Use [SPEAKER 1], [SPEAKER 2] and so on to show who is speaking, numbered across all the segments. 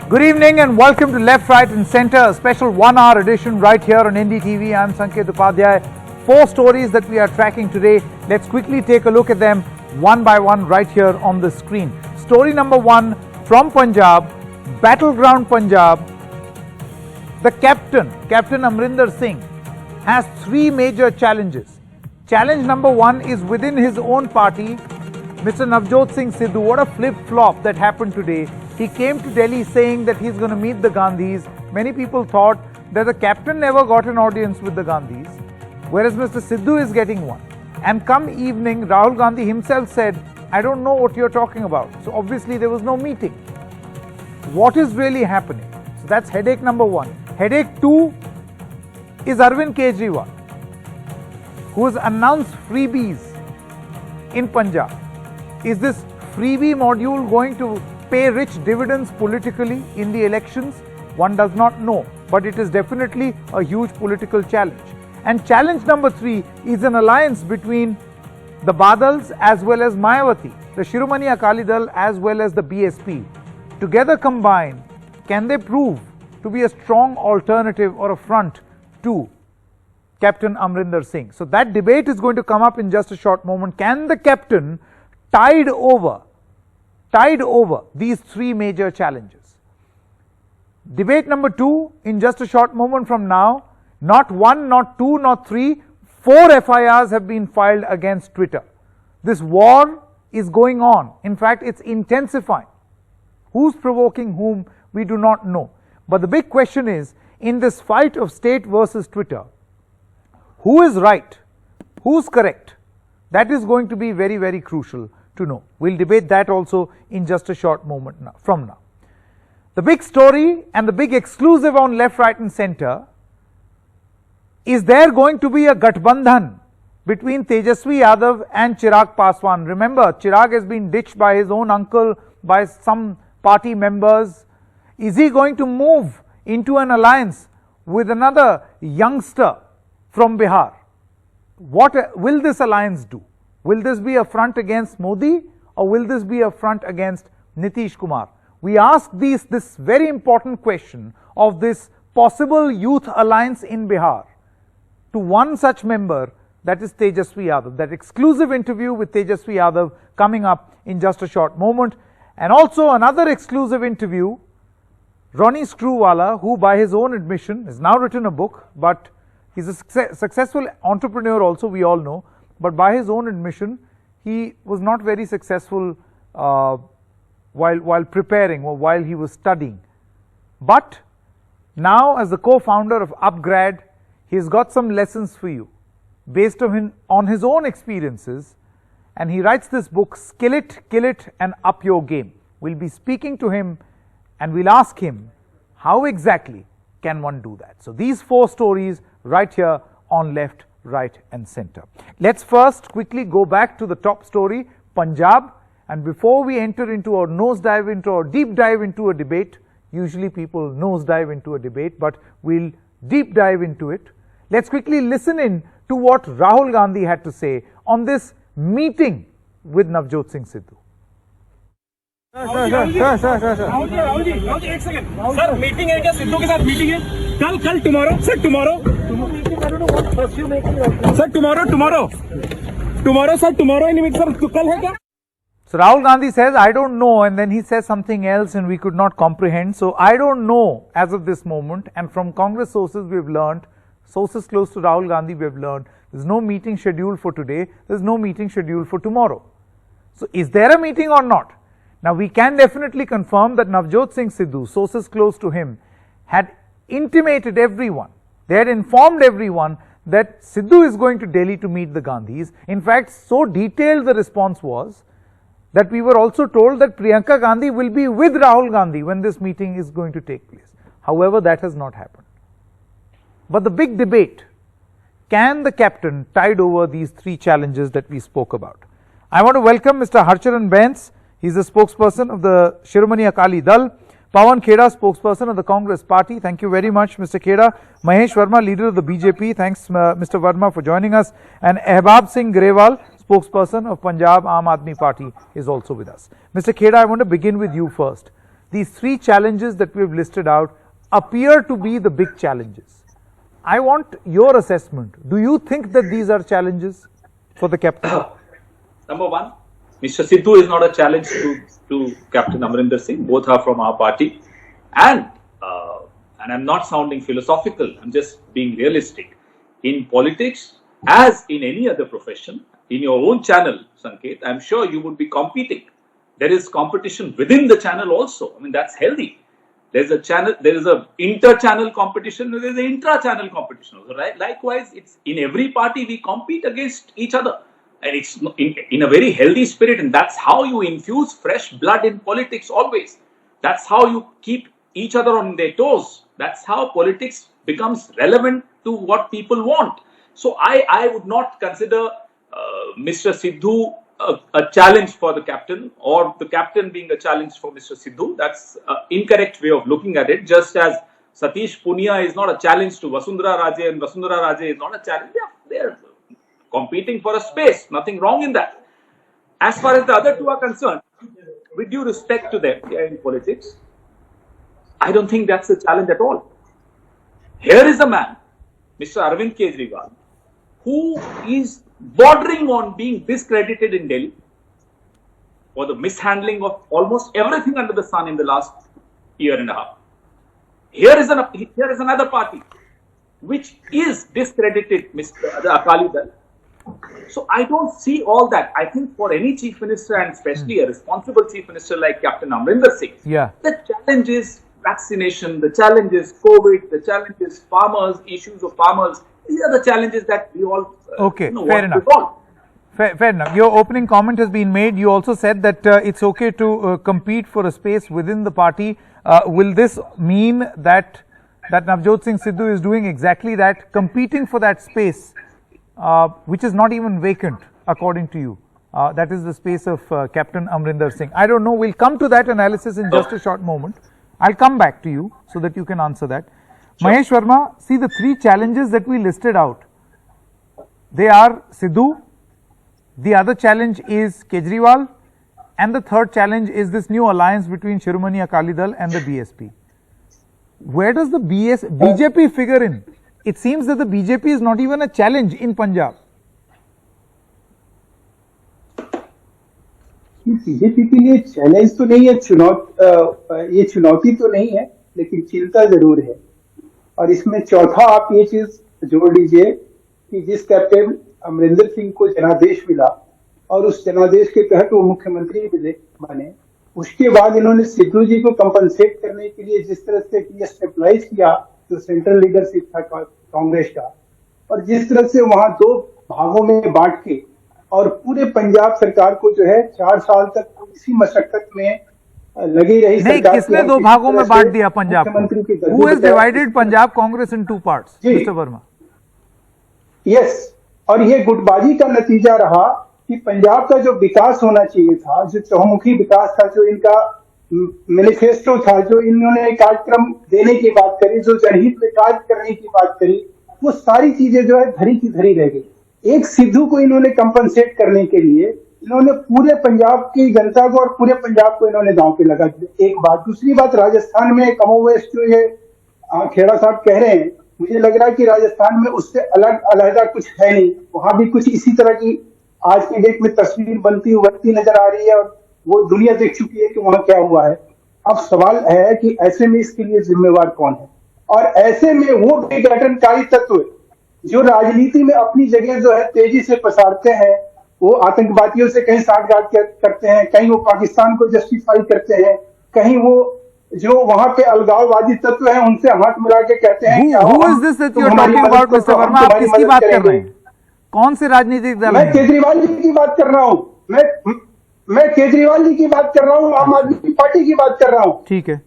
[SPEAKER 1] Good evening and welcome to Left, Right and Centre, a special 1-hour edition right here on NDTV. I'm Sanket Upadhyay. 4 stories that we are tracking today. Let's quickly take a look at them one by one right here on the screen. Story number 1 from Punjab, battleground Punjab. The captain Amrinder Singh, has 3 major challenges. Challenge number 1 is within his own party. Mr. Navjot Singh Sidhu, what a flip-flop that happened today. He came to Delhi saying that he's going to meet the Gandhis. Many people thought that the captain never got an audience with the Gandhis, whereas Mr. Sidhu is getting one. And come evening, Rahul Gandhi himself said, I don't know what you're talking about. So obviously there was no meeting. What is really happening? So that's headache number 1. Headache 2 is Arvind Kejriwal, who has announced freebies in Punjab. Is this freebie module going to pay rich dividends politically in the elections? One does not know, but it is definitely a huge political challenge. And challenge number 3 is an alliance between the Badals as well as Mayawati, the Shiromani Akali Dal as well as the BSP. Together combined, can they prove to be a strong alternative or a front to Captain Amrinder Singh? So that debate is going to come up in just a short moment. Can the captain tide over these 3 major challenges? Debate number 2 in just a short moment from now. Not 1, not 2, not 3, 4 FIRs have been filed against Twitter. This war is going on. In fact, it's intensifying. Who's provoking whom, we do not know. But the big question is, in this fight of state versus Twitter, who is right? Who's correct? That is going to be very, very crucial to know. We'll debate that also in just a short moment from now. The big story and the big exclusive on Left, Right and Centre is there going to be a Gathbandhan between Tejaswi Yadav and Chirag Paswan. Remember, Chirag has been ditched by his own uncle, by some party members. Is he going to move into an alliance with another youngster from Bihar? What will this alliance do? Will this be a front against Modi or will this be a front against Nitish Kumar? We ask this very important question of this possible youth alliance in Bihar to one such member, that is Tejaswi Yadav. That exclusive interview with Tejaswi Yadav coming up in just a short moment. And also another exclusive interview, Ronnie Screwvala, who by his own admission has now written a book, but he's a successful entrepreneur also, we all know. But by his own admission, he was not very successful while preparing or while he was studying. But now, as the co-founder of Upgrad, he's got some lessons for you based on his own experiences, and he writes this book, Skill It, Kill It and Up Your Game. We'll be speaking to him and we'll ask him how exactly can one do that. So these 4 stories right here on Left, Right and Centre. Let's first quickly go back to the top story, Punjab, and before we enter into our deep dive into a debate, usually people nosedive into a debate, but we'll deep dive into it. Let's quickly listen in to what Rahul Gandhi had to say on this meeting with Navjot Singh Sidhu.
[SPEAKER 2] Sir meeting है क्या सिद्धू के साथ meeting है कल tomorrow sir कल है क्या?
[SPEAKER 1] So Rahul Gandhi says, I don't know, and then he says something else and we could not comprehend. So I don't know as of this moment, and from Congress sources we have learned, sources close to Rahul Gandhi we have learned, there's no meeting scheduled for today, there's no meeting scheduled for tomorrow. So is there a meeting or not? Now we can definitely confirm that Navjot Singh Sidhu, sources close to him, had intimated everyone, they had informed everyone that Sidhu is going to Delhi to meet the Gandhis. In fact, so detailed the response was that we were also told that Priyanka Gandhi will be with Rahul Gandhi when this meeting is going to take place. However, that has not happened. But the big debate, can the captain tide over these 3 challenges that we spoke about? I want to welcome Mr. Harcharan Bence. He's the spokesperson of the Shiromani Akali Dal. Pawan Kheda, spokesperson of the Congress Party. Thank you very much, Mr. Kheda. Mahesh Verma, leader of the BJP. Thanks, Mr. Verma, for joining us. And Ehbab Singh Grewal, spokesperson of Punjab Aam Aadmi Party, is also with us. Mr. Kheda, I want to begin with you first. these three challenges that we've listed out appear to be the big challenges. I want your assessment. Do you think that these are challenges for the captain?
[SPEAKER 3] Number one, Mr. Sidhu is not a challenge to Captain Amrinder Singh. Both are from our party. And I'm not sounding philosophical. I'm just being realistic. In politics, as in any other profession, in your own channel, Sanket, I'm sure you would be competing. There is competition within the channel also. I mean, that's healthy. There's a channel, there is a inter-channel competition, there is an intra-channel competition also, right? Likewise, it's in every party we compete against each other. And it's in a very healthy spirit, and that's how you infuse fresh blood in politics always. That's how you keep each other on their toes. That's how politics becomes relevant to what people want. So I would not consider Mr. Sidhu a challenge for the captain, or the captain being a challenge for Mr. Sidhu. That's an incorrect way of looking at it. Just as Satish Punia is not a challenge to Vasundhara Raje, and Vasundhara Raje is not a challenge. They're competing for a space. Nothing wrong in that. As far as the other two are concerned, with due respect to them in politics, I don't think that's a challenge at all. Here is a man, Mr. Arvind Kejriwal, who is bordering on being discredited in Delhi for the mishandling of almost everything under the sun in the last year and a half. Here is another party which is discredited, Mr. Akali Dal. So I don't see all that. I think for any chief minister, and especially a responsible chief minister like Captain Amrinder Singh, the challenge is vaccination, the challenge is COVID, the challenge is farmers, issues of farmers. These are the challenges that we all
[SPEAKER 1] fair enough. Fair enough. Your opening comment has been made. You also said that it's okay to compete for a space within the party. Will this mean that Navjot Singh Sidhu is doing exactly that, competing for that space, which is not even vacant, according to you? That is the space of Captain Amrinder Singh. I don't know. We'll come to that analysis in just a short moment. I'll come back to you so that you can answer that. Sure. Mahesh Verma, see the three challenges that we listed out. They are Sidhu, the other challenge is Kejriwal, and the third challenge is this new alliance between Shiromani Akali Dal and the BSP. Where does the BJP figure in? It seems that the BJP is not even a challenge in Punjab.
[SPEAKER 4] BJP के लिए challenge तो नहीं है, ये चुनौती तो नहीं है, लेकिन चिंता जरूर है। और इसमें चौथा आप ये चीज जोड़ लीजिए कि जिस कैप्टन अमरिंदर सिंह को जनादेश मिला और उस जनादेश के तहत वो मुख्यमंत्री बने, उसके बाद इन्होंने सिद्धू जी को कंपनसेट करने के लिए जिस तरह से ये स्टेबलाइज किया जो सेंट्रल लीडरशिप था कांग्रेस का, और जिस तरह से वहां दो भागों में बांट के और पूरे पंजाब सरकार को जो है 4 साल तक इसी मशक्कत में लगी रही।
[SPEAKER 1] नहीं, किसने दो भागों में बांट दिया पंजाब को? Who has divided Punjab Congress in two parts, Mr. Verma?
[SPEAKER 4] Yes, और ये गुटबाजी का नतीजा रहा कि पंजाब का जो विकास होना चाहिए था, जो चहुमुखी विकास था, जो इनका मैनिफेस्टो था, जो इन्होंने कार्यक्रम देने की बात करी, जो जनहित में कार्य करने की बात करी, वो सारी चीजें जो है धरी की धरी रह गई। एक सिद्धू को इन्होंने कंपनसेट करने के लिए इन्होंने पूरे पंजाब की जनता को और पूरे पंजाब को इन्होंने दांव पे लगा दिया। एक बात, दूसरी बात, राजस्थान में कमोवेश जो ये खेड़ा साहब कह रहे हैं, मुझे लग रहा है कि राजस्थान में उससे अलग कुछ है नहीं। वहां भी कुछ इसी तरह की आज की डेट में तस्वीर बनती नजर आ रही है, और वो दुनिया देख चुकी है कि वहां क्या हुआ है। अब सवाल है कि ऐसे में इसके लिए जिम्मेवार कौन है, और ऐसे में वो विघटनकारी तत्व जो राजनीति में अपनी जगह जो है तेजी से पसारते हैं, वो आतंकवादियों से कहीं साठगांठ करते हैं, कहीं वो पाकिस्तान को जस्टिफाई करते हैं, कहीं वो जो वहां पे अलगाववादी तत्व हैं उनसे हाथ मिला के कहते हैं
[SPEAKER 1] आप किसकी बात कर रहे हैं? कौन से राजनीतिक दल?
[SPEAKER 4] मैं केजरीवाल जी की बात कर रहा हूँ, मैं केजरीवाल जी की बात कर रहा हूँ, आम आदमी पार्टी की बात कर रहा हूँ।
[SPEAKER 1] ठीक है,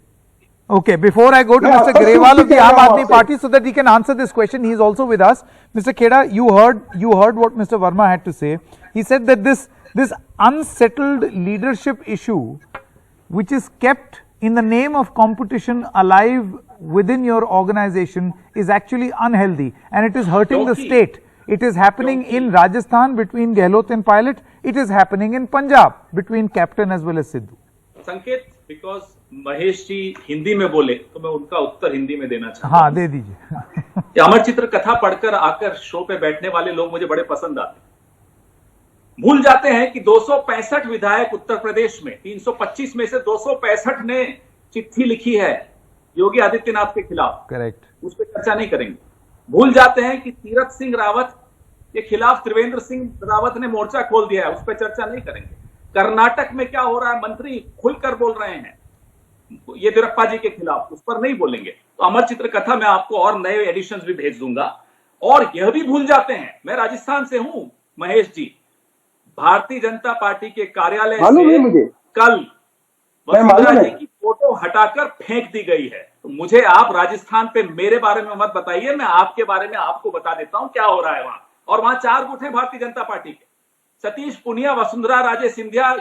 [SPEAKER 1] okay. Before I go to Mr. Grewal of the Aam Aadmi Party, so that he can answer this question, he is also with us. Mr. Kheda, you heard what Mr. Verma had to say. He said that this unsettled leadership issue, which is kept in the name of competition alive within your organization, is actually unhealthy and it is hurting the state. It is happening in Rajasthan between Gehlot and Pilot. It is happening in Punjab between Captain as well as Sidhu.
[SPEAKER 3] Sanket, because Mahesh ji Hindi में बोले तो मैं उनका उत्तर हिंदी में देना चाहता
[SPEAKER 1] हाँ, दे दीजिए।
[SPEAKER 3] हूं। अमर चित्र कथा पढ़कर आकर शो पे बैठने वाले लोग मुझे बड़े पसंद आते हैं। भूल जाते हैं कि 265 विधायक उत्तर प्रदेश में 325 में से 265 ने चिट्ठी लिखी है योगी आदित्यनाथ के खिलाफ।
[SPEAKER 1] करेक्ट।
[SPEAKER 3] उस पर चर्चा नहीं करेंगे। भूल जाते हैं कि तीरथ सिंह रावत के खिलाफ त्रिवेंद्र सिंह रावत ने मोर्चा खोल दिया है, उस पर चर्चा नहीं करेंगे। कर्नाटक में क्या हो रहा है, मंत्री खुलकर बोल रहे हैं येदियुरप्पा जी के खिलाफ, उस पर नहीं बोलेंगे। तो अमर चित्र कथा में आपको और नए एडिशंस भी भेज दूंगा। और यह भी भूल जाते हैं, मैं राजस्थान से हूं महेश जी, भारतीय जनता पार्टी के कार्यालय से
[SPEAKER 4] मुझे
[SPEAKER 3] कल वसुंधरा जी की फोटो हटाकर फेंक दी गई है। तो मुझे आप राजस्थान पे मेरे बारे में मत बताइए, मैं आपके बारे में आपको बता देता हूं क्या हो रहा है वहां। और वहां 4 गुट हैं भारतीय जनता पार्टी के, सतीश पुनिया, वसुंधरा राजे सिंधिया,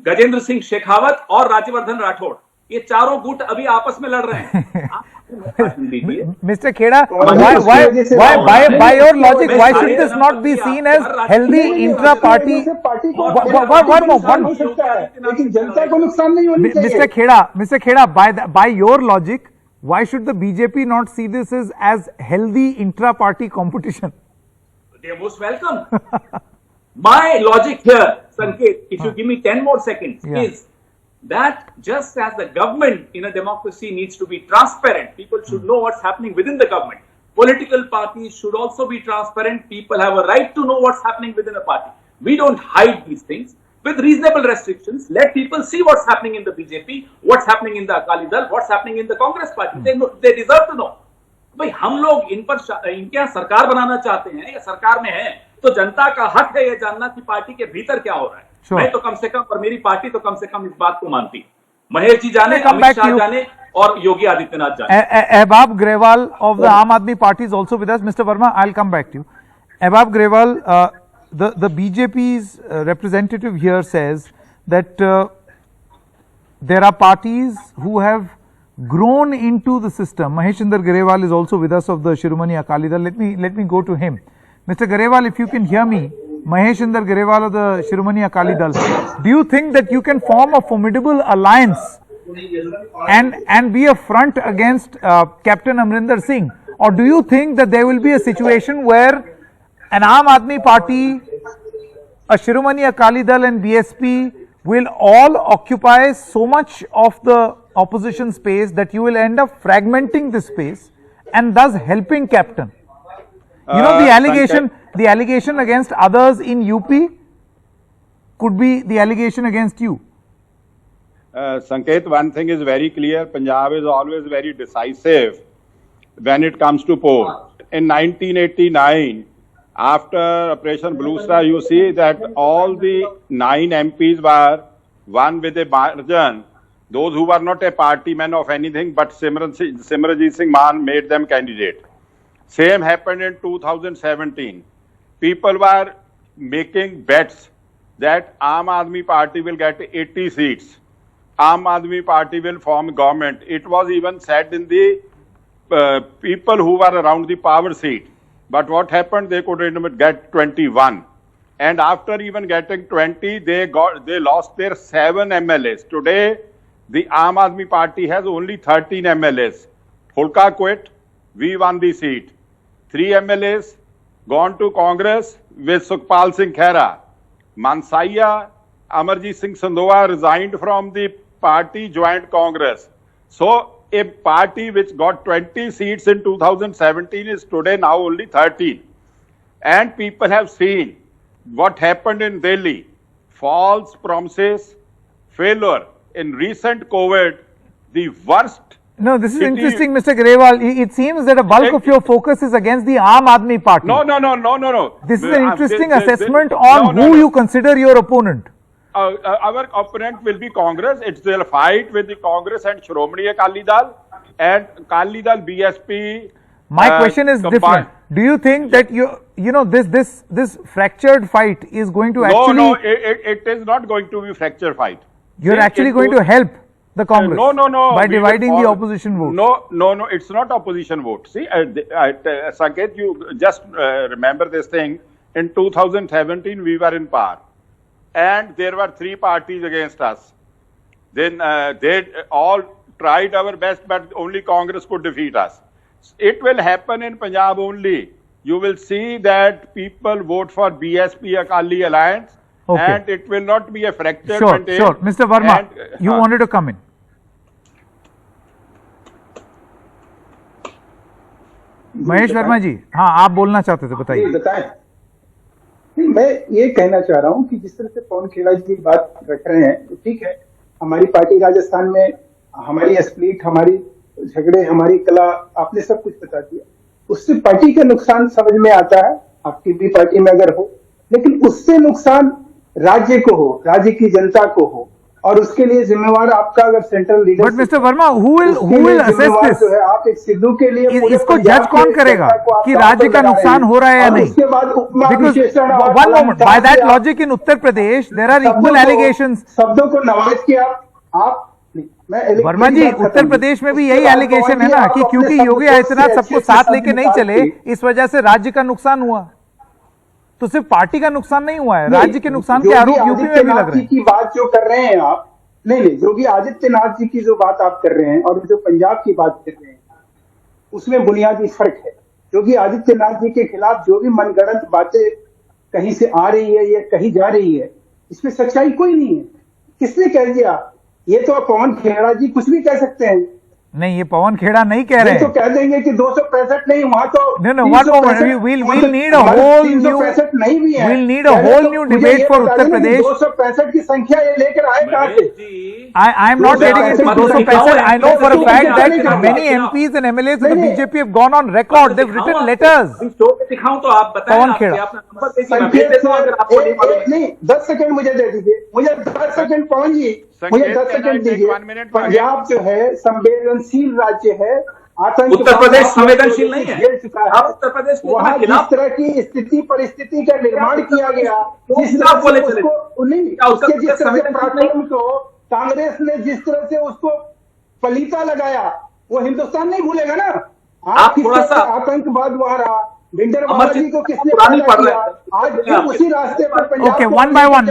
[SPEAKER 3] गजेंद्र सिंह शेखावत और राज्यवर्धन राठौड़, ये चारों गुट अभी आपस में लड़ रहे हैं।
[SPEAKER 1] Mr. Kheda, by your logic, why should this not be seen as healthy intra-party?
[SPEAKER 4] लेकिन जनता को नुकसान नहीं होनी चाहिए।
[SPEAKER 1] Mr. Kheda, by your logic, why should the BJP not see this as healthy intra-party competition?
[SPEAKER 3] They are most welcome. My logic here, Sanket, if you give me 10 more seconds, is that just as the government in a democracy needs to be transparent, people should know what's happening within the government. Political parties should also be transparent. People have a right to know what's happening within a party. We don't hide these things. With reasonable restrictions, let people see what's happening in the BJP, what's happening in the Akali Dal, what's happening in the Congress party. They deserve to know. भाई हम लोग इन पर इनके यहाँ सरकार बनाना चाहते हैं या सरकार में हैं, तो जनता का हक है ये जानना कि पार्टी के भीतर क्या हो रहा है। मैं तो कम से कम, और मेरी पार्टी तो कम से कम इस बात को मानती है। महेश जी जाने, अमित शाह जाने और योगी आदित्यनाथ जाने।
[SPEAKER 1] Ehbab Grewal of the Aam Aadmi Party is also with us. Mr. Verma, I'll come back to you. Ehbab Grewal, the BJP's representative here says that there are parties who have grown into the system. Maheshindar Grewal is also with us of the Shiromani Akali Dal. Let me go to him. Mr. Grewal, if you can hear me, Maheshindar Grewal of the Shiromani Akali Dal, do you think that you can form a formidable alliance and be a front against Captain Amrinder Singh? Or do you think that there will be a situation where an Aam Aadmi Party, a Shiromani Akali Dal and BSP will all occupy so much of the opposition space that you will end up fragmenting the space and thus helping Captain? You know, the allegation against others in UP could be the allegation against you.
[SPEAKER 5] Sanket, one thing is very clear. Punjab is always very decisive when it comes to polls. In 1989, after Operation Blue Star, you see that all the 9 MPs were won with a margin. Those who were not a party man of anything, but Simranjit Singh Maan made them candidate. Same happened in 2017. People were making bets that Aam Aadmi Party will get 80 seats. Aam Aadmi Party will form government. It was even said in the people who were around the power seat. But what happened? They couldn't get 21. And after even getting 20, they lost their 7 MLAs. Today, the Aam Aadmi Party has only 13 MLAs. Hulka quit. We won the seat. 3 MLAs gone to Congress with Sukhpal Singh Khera. Mansaiya, Amarjit Singh Sandhoa resigned from the party, joined Congress. So, a party which got 20 seats in 2017 is today now only 13. And people have seen what happened in Delhi. False promises, failure. In recent COVID, the worst.
[SPEAKER 1] No, this is interesting, Mr. Grewal. It seems that a bulk of your focus is against the Aam Aadmi Party.
[SPEAKER 5] No.
[SPEAKER 1] This is an interesting assessment on who you consider your opponent.
[SPEAKER 5] Our opponent will be Congress. It will fight with the Congress and Shiromani Akali Dal and Akali Dal BSP.
[SPEAKER 1] My question is different. Do you think that this fractured fight is going to actually?
[SPEAKER 5] No, it is not going to be fractured fight.
[SPEAKER 1] You're actually going to help the Congress?
[SPEAKER 5] No.
[SPEAKER 1] By dividing the opposition vote?
[SPEAKER 5] No, it's not opposition vote. See, Sanket, you just remember this thing. In 2017, we were in power. And there were 3 parties against us. Then they all tried our best, but only Congress could defeat us. It will happen in Punjab only. You will see that people vote for BSP Akali alliance,
[SPEAKER 1] Okay.
[SPEAKER 5] and it will not be a fractured.
[SPEAKER 1] Sure,
[SPEAKER 5] maintained.
[SPEAKER 1] sure. Mr. Verma,
[SPEAKER 5] And,
[SPEAKER 1] you wanted to come in. Mahesh Verma जी, हाँ आप बोलना चाहते थे, बताइए।
[SPEAKER 4] बताएं। नहीं, मैं ये कहना चाह रहा हूँ कि जिस तरह से पवन खेड़ा जी की बात रख रहे हैं, तो ठीक है, हमारी पार्टी राजस्थान में, हमारी स्प्लिट, हमारी झगड़े, हमारी कला, आपने सब कुछ बता दिया। उससे पार्टी का नुकसान समझ में आता है, आपकी भी पार्टी में अगर हो, लेकिन उससे नुकसान राज्य को हो, राज्य की जनता को हो, और उसके लिए जिम्मेवार आपका अगर central leader.
[SPEAKER 1] But mister Verma, who will assess this?
[SPEAKER 4] जो है, आप एक सिद्धू के लिए
[SPEAKER 1] इसको जज कौन करेगा कि राज्य का नुकसान हो रहा है या नहीं?
[SPEAKER 4] उसके बाद उपमा विशेषण,
[SPEAKER 1] one moment, by that logic in Uttar Pradesh there are equal allegations.
[SPEAKER 4] शब्दों को नवाज के आप
[SPEAKER 1] वर्मा जी, उत्तर प्रदेश में भी यही एलिगेशन है ना कि क्योंकि योगी आदित्यनाथ सबको साथ लेके नहीं चले, इस वजह से राज्य का नुकसान हुआ। तो सिर्फ पार्टी का नुकसान नहीं हुआ है, राज्य के नुकसान के आरोप यूपी में भी लग रहे हैं।
[SPEAKER 4] की बात जो कर रहे हैं आप, नहीं, योगी आदित्यनाथ जी की जो बात आप कर रहे हैं और जो पंजाब की बात कर रहे हैं, उसमें बुनियादी फर्क है। योगी आदित्यनाथ जी के खिलाफ जो भी मनगढ़ंत बातें कहीं से आ रही है या कहीं जा रही है, इसमें सच्चाई कोई नहीं है। किसने कह दिया? ये तो पवन खेड़ा जी कुछ भी कह सकते हैं।
[SPEAKER 1] नहीं, ये पवन खेड़ा नहीं कह रहे हैं।
[SPEAKER 4] तो कह देंगे कि 265 नहीं, वहां तो
[SPEAKER 1] No, one moment. We'll need a whole new.
[SPEAKER 4] 365 नहीं भी है।
[SPEAKER 1] We'll need a whole new debate for Uttar Pradesh.
[SPEAKER 4] 265 की संख्या ये लेकर आए कहां से?
[SPEAKER 1] I am not getting into 265. I know for a fact that many MPs and MLAs of the BJP have gone on record. They've written letters.
[SPEAKER 3] दिखाऊं तो आप बताएं।
[SPEAKER 1] पवन खेड़ा।
[SPEAKER 4] नहीं, 10 सेकंड मुझे दे दीजिए, मुझे 10 सेकंड पवन जी, मुझे 10 सेकंड दीजिए। पंजाब जो है संवेदनशील राज्य है, आतंक।
[SPEAKER 3] उत्तर प्रदेश संवेदनशील नहीं है।
[SPEAKER 4] आप उत्तर प्रदेश वहां जिस तरह की स्थिति परिस्थिति का निर्माण किया गया, जिस तरह से उसके जिस तरह से पराक्रम को कांग्रेस ने जिस तरह से उसको पलीता लगाया, वो हिंदुस्तान नहीं भूलेगा ना। आप थोड़ा सा आतंकवाद वहां रहा, भिंडरवाला जी को किसने किया, आज भी उसी रास्ते पर Punjab.
[SPEAKER 1] Okay, one by one.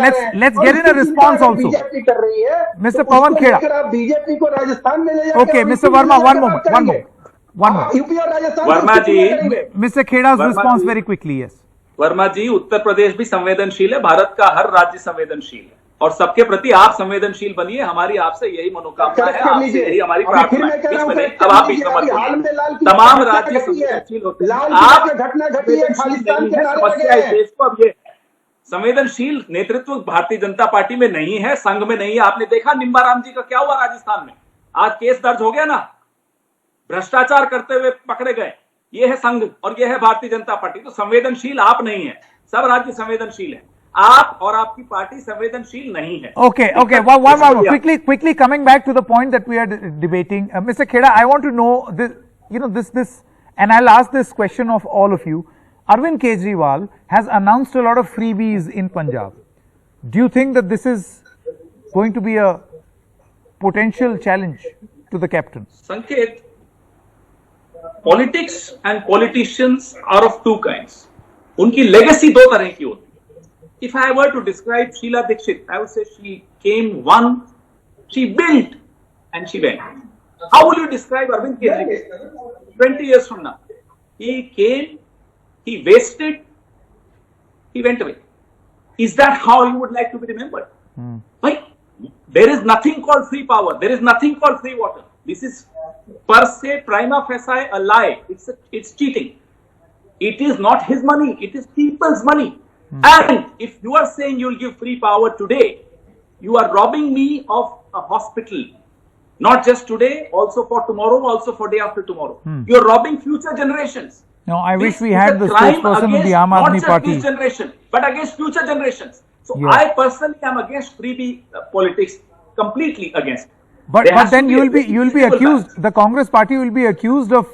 [SPEAKER 1] Let's get in a response also.
[SPEAKER 4] BJP कर रही है,
[SPEAKER 1] Mr. पवन खेड़ा।
[SPEAKER 4] आप बीजेपी को राजस्थान में ले जाकर।
[SPEAKER 1] Okay, Mr. Verma, one moment.
[SPEAKER 4] UP और राजस्थान।
[SPEAKER 3] वर्मा जी,
[SPEAKER 1] Mr. Kheda's response very quickly. Yes.
[SPEAKER 3] Verma जी, उत्तर प्रदेश भी संवेदनशील है, भारत का हर राज्य संवेदनशील है, और सबके प्रति आप संवेदनशील बनिए। हमारी आपसे यही मनोकामना है, आपसे यही हमारी प्रार्थना है। अब आप भी तमाम राज्य संवेदनशील होते हैं। आप
[SPEAKER 4] घटना घटी है, खालिस्तान के
[SPEAKER 3] समस्या इस देश को अब ये संवेदनशील नेतृत्व भारतीय जनता पार्टी में नहीं है, संघ में नहीं है। आपने देखा निम्बाराम जी का क्या हुआ राजस्थान में, आज केस दर्ज हो गया ना, भ्रष्टाचार करते हुए पकड़े गए। ये है संघ और ये है भारतीय जनता पार्टी। तो संवेदनशील आप नहीं है, सब राज्य संवेदनशील है, आप और आपकी पार्टी संवेदनशील नहीं है।
[SPEAKER 1] Okay. One. Quickly coming back to the point that we are debating, Mr. Kheda, I want to know this, and I'll ask this question of all of you. Arvind Kejriwal has announced a lot of freebies in Punjab. Do you think that this is going to be a potential challenge to the captain?
[SPEAKER 3] Sanket, politics and politicians are of two kinds. उनकी legacy दो तरह की होती है। If I were to describe Sheila Dikshit, I would say she came one, she built, and she went. How will you describe Arvind Kejriwal 20 years from now? He came, he wasted, he went away. Is that how you would like to be remembered? Right? There is nothing called free power. There is nothing called free water. This is per se prima facie a lie. It's cheating. It is not his money. It is people's money. And if you are saying you will give free power today, you are robbing me of a hospital. Not just today, also for tomorrow, also for day after tomorrow. You are robbing future generations.
[SPEAKER 1] No, I wish we had the spokesperson of the Aam Aadmi
[SPEAKER 3] not just
[SPEAKER 1] Party.
[SPEAKER 3] this generation, but against future generations. So
[SPEAKER 1] Yeah.
[SPEAKER 3] I personally am against freebie politics, completely against.
[SPEAKER 1] But
[SPEAKER 3] There has
[SPEAKER 1] then
[SPEAKER 3] to
[SPEAKER 1] you will be
[SPEAKER 3] equal
[SPEAKER 1] accused.
[SPEAKER 3] balance.
[SPEAKER 1] The Congress Party will be accused of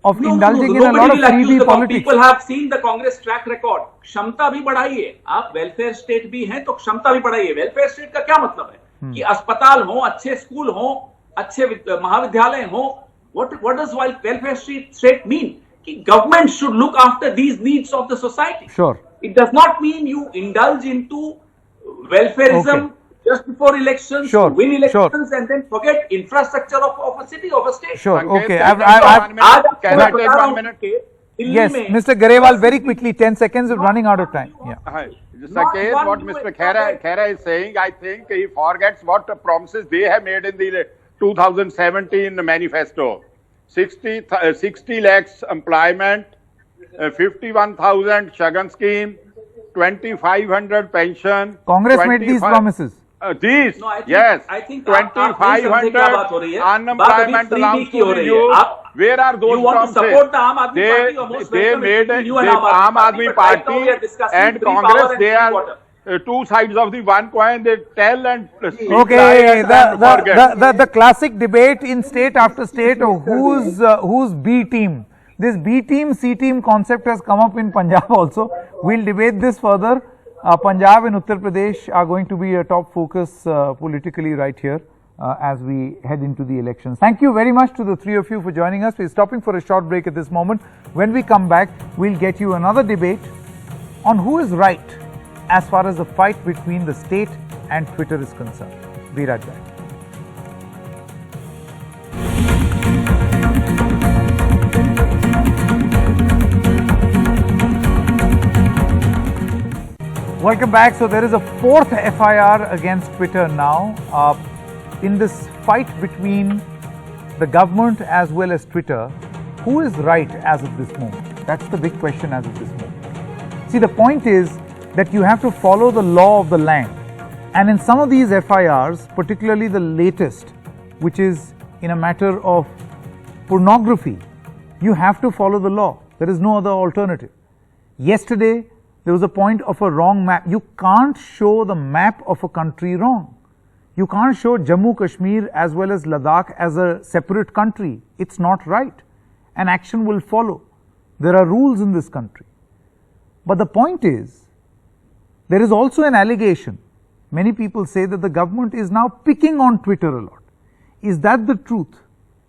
[SPEAKER 3] No,
[SPEAKER 1] indulging in a
[SPEAKER 3] nobody
[SPEAKER 1] lot of
[SPEAKER 3] will accuse
[SPEAKER 1] freebie
[SPEAKER 3] the
[SPEAKER 1] politics.
[SPEAKER 3] People have seen the Congress track record. क्षमता भी बढ़ाइए, आप welfare state भी हैं तो क्षमता भी बढ़ाइए। वेलफेयर स्टेट का क्या मतलब है कि अस्पताल हो, अच्छे स्कूल हो, अच्छे महाविद्यालय हो। What does welfare state mean? कि government should look after these needs of the society.
[SPEAKER 1] Sure.
[SPEAKER 3] It does not mean you indulge into welfareism just before elections,
[SPEAKER 1] Sure,
[SPEAKER 3] win
[SPEAKER 1] sure.
[SPEAKER 3] elections, and then forget infrastructure of a city, of a state.
[SPEAKER 1] Sure,
[SPEAKER 5] Sanket,
[SPEAKER 1] okay.
[SPEAKER 5] can I take 1 minute?
[SPEAKER 1] Yes, Mr. Garewal, very quickly, 10 seconds, we're running out of time. Yeah.
[SPEAKER 5] Hi. Sanket,
[SPEAKER 3] one
[SPEAKER 5] what
[SPEAKER 3] to
[SPEAKER 5] Mr.
[SPEAKER 3] it.
[SPEAKER 5] Khera is saying, I think he forgets what promises they have made in the 2017 manifesto. 60 lakhs employment, 51,000 Shagan scheme, 2,500 pension.
[SPEAKER 1] Congress made these
[SPEAKER 5] 25
[SPEAKER 1] promises.
[SPEAKER 5] These,
[SPEAKER 3] No, I think-
[SPEAKER 5] yes,
[SPEAKER 3] I think आप- आप नहीं समझे क्या बात हो रही
[SPEAKER 5] 2,500
[SPEAKER 3] है?
[SPEAKER 5] unemployment
[SPEAKER 3] बात अभी
[SPEAKER 5] allowance
[SPEAKER 3] की हो
[SPEAKER 5] to the
[SPEAKER 3] रही है।
[SPEAKER 5] youth.
[SPEAKER 3] आप-
[SPEAKER 5] Where are those
[SPEAKER 3] You want to
[SPEAKER 5] promises?
[SPEAKER 3] support the Aam Aadmi Party or most
[SPEAKER 5] They
[SPEAKER 3] welcome
[SPEAKER 5] made
[SPEAKER 3] between you and
[SPEAKER 5] the
[SPEAKER 3] Aam
[SPEAKER 5] Aam
[SPEAKER 3] Aadmi Party,
[SPEAKER 5] Aadmi
[SPEAKER 3] but right now we
[SPEAKER 5] Party
[SPEAKER 3] are discussing
[SPEAKER 5] and
[SPEAKER 3] free power
[SPEAKER 5] Congress,
[SPEAKER 3] and
[SPEAKER 5] they
[SPEAKER 3] free
[SPEAKER 5] are
[SPEAKER 3] water.
[SPEAKER 5] two sides of the one coin. They tell and speak
[SPEAKER 1] Okay,
[SPEAKER 5] lies and forget.
[SPEAKER 1] the classic debate in state after state of who's B team. This B team, C team concept has come up in Punjab also. We'll debate this further. Punjab and Uttar Pradesh are going to be a top focus politically right here as we head into the elections. Thank you very much to the three of you for joining us. We're stopping for a short break at this moment. When we come back, we'll get you another debate on who is right as far as the fight between the state and Twitter is concerned. Be right back. Welcome back. So there is a fourth FIR against Twitter now in this fight between the government as well as Twitter. Who is right as of this moment? That's the big question as of this moment. See, the point is that you have to follow the law of the land. And in some of these FIRs, particularly the latest, which is in a matter of pornography, you have to follow the law. There is no other alternative. Yesterday, there was a point of a wrong map. You can't show the map of a country wrong. You can't show Jammu Kashmir as well as Ladakh as a separate country. It's not right. And action will follow. There are rules in this country. But the point is, there is also an allegation. Many people say that the government is now picking on Twitter a lot. Is that the truth?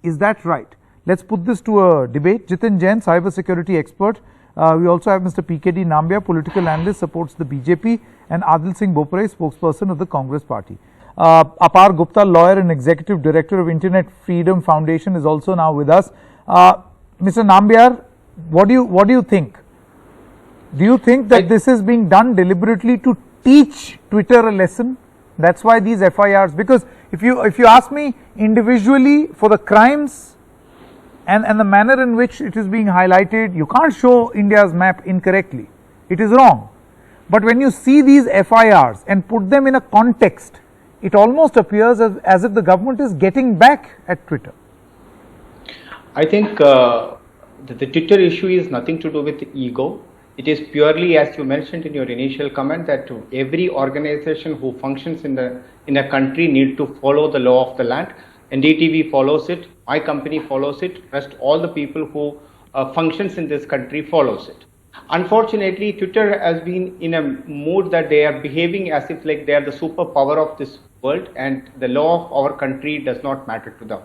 [SPEAKER 1] Is that right? Let's put this to a debate. Jitin Jain, cyber security expert. We also have Mr. PKD Nambia, political analyst, supports the BJP, and Adil Singh Bopare, spokesperson of the Congress party. Apar Gupta, lawyer and executive director of Internet Freedom Foundation, is also now with us. Mr. Nambiar, what do you think? Do you think that this is being done deliberately to teach Twitter a lesson? That's why these FIRs, because if you ask me individually for the crimes and the manner in which it is being highlighted, you can't show India's map incorrectly. It is wrong. But when you see these FIRs and put them in a context, it almost appears as if the government is getting back at Twitter.
[SPEAKER 6] I think the Twitter issue is nothing to do with ego. It is purely, as you mentioned in your initial comment, that every organization who functions in a country need to follow the law of the land. NDTV follows it, my company follows it, rest all the people who functions in this country follows it. Unfortunately, Twitter has been in a mood that they are behaving as if like they are the superpower of this world and the law of our country does not matter to them.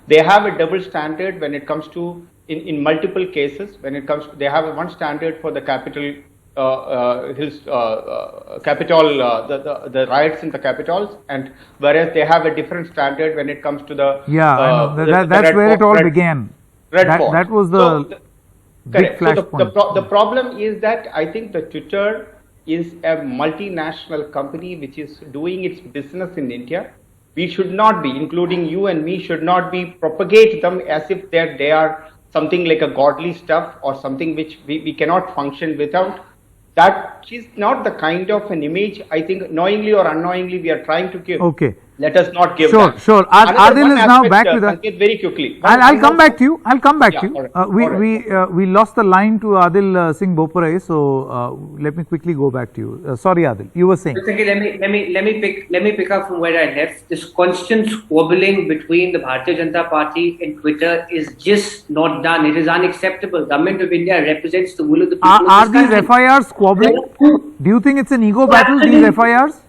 [SPEAKER 6] They have a double standard when it comes to, in multiple cases, when it comes to, they have one standard for the Capitol the riots in the capitals, and whereas they have a different standard when it comes to the
[SPEAKER 1] that's where it all began. That was the big flashpoint.
[SPEAKER 6] So the problem is that I think the Twitter is a multinational company which is doing its business in India. We should not be, including you and me, should not be propagate them as if they are something like a godly stuff or something which we cannot function without. That is not the kind of an image, I think, knowingly or unknowingly, we are trying to give.
[SPEAKER 1] Okay.
[SPEAKER 6] Let us not give
[SPEAKER 1] Sure,
[SPEAKER 6] that.
[SPEAKER 1] sure. Adil is now back with us.
[SPEAKER 6] Very quickly.
[SPEAKER 1] I'll come back to you. I'll come back to you.
[SPEAKER 6] Right.
[SPEAKER 1] We lost the line to Adil Singh Bopare, so let me quickly go back to you. Sorry, Adil, you were saying.
[SPEAKER 7] Let me pick up from where I left. This constant squabbling between the Bharatiya Janata Party and Twitter is just not done. It is unacceptable. Government of India represents the will of the people.
[SPEAKER 1] Are these FIRs squabbling? Do you think it's an ego battle, these FIRs?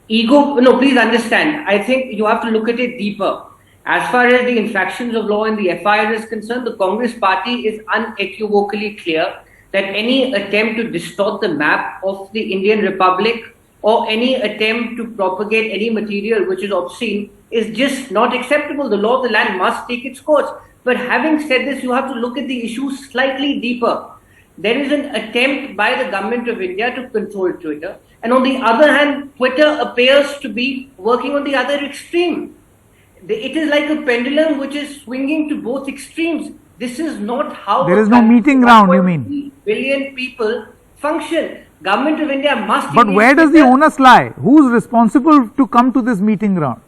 [SPEAKER 7] Ego, no, please understand. I think you have to look at it deeper. As far as the infractions of law in the FIR is concerned, the Congress party is unequivocally clear that any attempt to distort the map of the Indian Republic or any attempt to propagate any material which is obscene is just not acceptable. The law of the land must take its course. But having said this, you have to look at the issue slightly deeper. There is an attempt by the government of India to control Twitter. And on the other hand, Twitter appears to be working on the other extreme. It is like a pendulum which is swinging to both extremes. This is not how
[SPEAKER 1] There is no meeting ground, you mean?
[SPEAKER 7] Billion people function. Government of India must.
[SPEAKER 1] But where does the onus lie? Who is responsible to come to this meeting ground?